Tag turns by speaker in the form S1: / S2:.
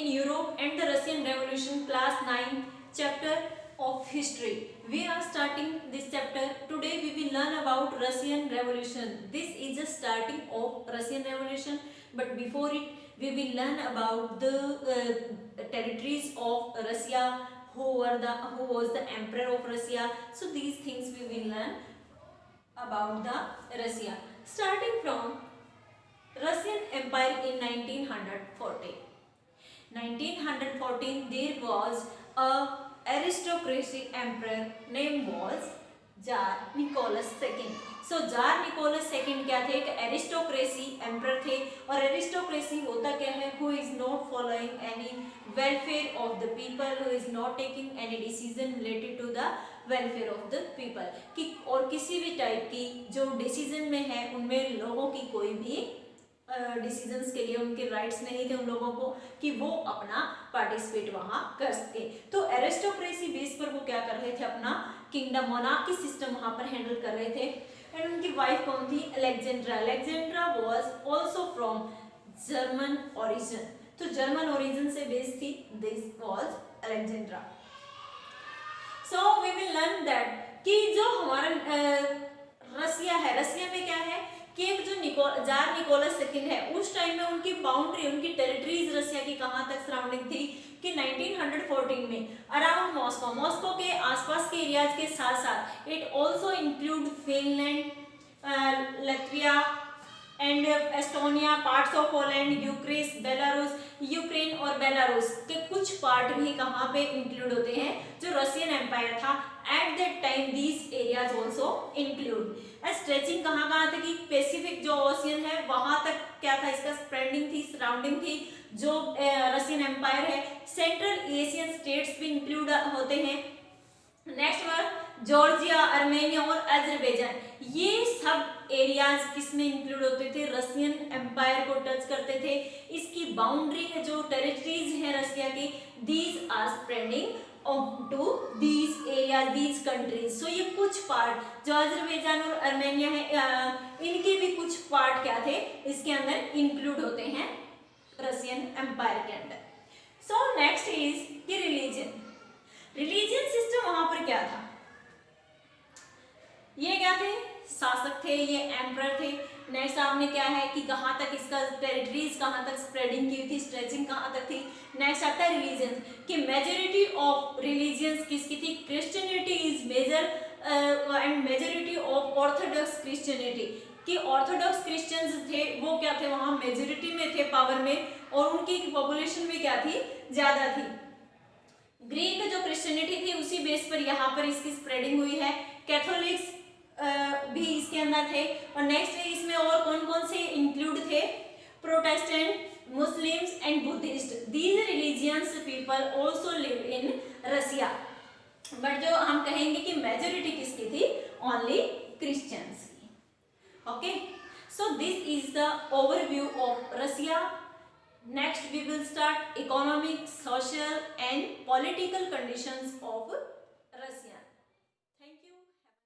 S1: in Europe and the Russian Revolution, class 9, chapter of history. We are starting this chapter. Today we will learn about Russian Revolution. This is the starting of Russian Revolution, but before it we will learn about the territories of Russia, who was the emperor of Russia. So these things we will learn about the Russia. Starting from Russian Empire in 1914. 1914 there was a aristocracy emperor name was Tsar Nicholas second. So Tsar Nicholas second क्या थे? एक aristocracy emperor थे. और aristocracy होता क्या है? Who is not following any welfare of the people, who is not taking any decision related to the welfare of the people. कि और किसी भी टाइप की जो डिसीजन में है उनमें लोगों की कोई भी डिसीजंस के लिए उनके राइट्स नहीं थे उन लोगों को कि वो अपना पार्टिसिपेट वहां कर सके. तो एरिस्टोक्रेसी बेस पर वो क्या कर रहे थे? अपना किंगडम मोनार्की सिस्टम वहां पर हैंडल कर रहे थे. एंड उनकी वाइफ कौन थी? Alexandra. Alexandra was also from German origin. तो जर्मन ओरिजिन से बेस थी. This was Alexandra. So we will learn that कि जो हमारा रसिया है, रसिया में क्या है कि जो जार निकोलस सेकंड है उस टाइम में उनकी बाउंड्री, उनकी टेरिटरीज रसिया की कहां तक सराउंडिंग थी कि 1914 में अराउंड मॉस्को, मॉस्को के आसपास के एरियाज के साथ साथ it also include Finland, Latvia and Estonia, parts of Poland, Ukraine और बेलारूस के कुछ पार्ट भी कहाँ पे इंक्लूड होते हैं? जो रशियन एम्पायर था at that time these areas also include. Stretching कहाँ तक कि पैसिफिक जो ओशियन है वहां तक क्या था? इसका स्प्रेडिंग थी, सराउंडिंग थी जो रशियन एम्पायर है. सेंट्रल एशियन स्टेट्स भी इंक्लूड होते हैं. नेक्स्ट वर्ड जॉर्जिया, अर्मेनिया और अजरबैजान. ये सब एरियाज किसमें इंक्लूड होते थे? रशियन एम्पायर को टच करते थे. इसकी बाउंड्री है, जो टेरिटरीज है रशिया की, these are spreading to these area, these countries. So ये कुछ पार्ट जो अजरबैजान और अर्मेनिया है इनके भी कुछ पार्ट क्या थे? इसके अंदर इंक्लूड होते हैं रशियन एम्पायर के अंदर. So next is the religion. Religion system वहां पर क्या था? ये क्या थे? शासक थे, ये एम्परर थे. नेक्स्ट आपने क्या है कि कहाँ तक इसका टेरिटरीज कहाँ तक स्प्रेडिंग की थी, स्ट्रेचिंग कहाँ तक थी. नेक्स्ट आता है रिलीजन कि मेजॉरिटी ऑफ रिलीजियंस किसकी थी? Christianity is major and majority of orthodox Christianity. कि ऑर्थोडॉक्स क्रिश्चियंस थे वो क्या थे? वहां मेजोरिटी में थे पावर में, और उनकी पॉपुलेशन भी क्या थी? ज्यादा थी. ग्रीक जो क्रिश्चियनिटी थी उसी बेस पर यहाँ पर इसकी स्प्रेडिंग हुई है. कैथोलिक्स भी इसके अंदर थे. और नेक्स्ट इसमें और कौन कौन से इंक्लूड थे? Protestant, Muslims and Buddhist. These religions people also live in Russia. But जो हम कहेंगे कि मेजोरिटी किसकी थी? ओनली क्रिश्चियंस की. Okay, so this is the overview of Russia. Next we will start economic, social and political conditions of Russia.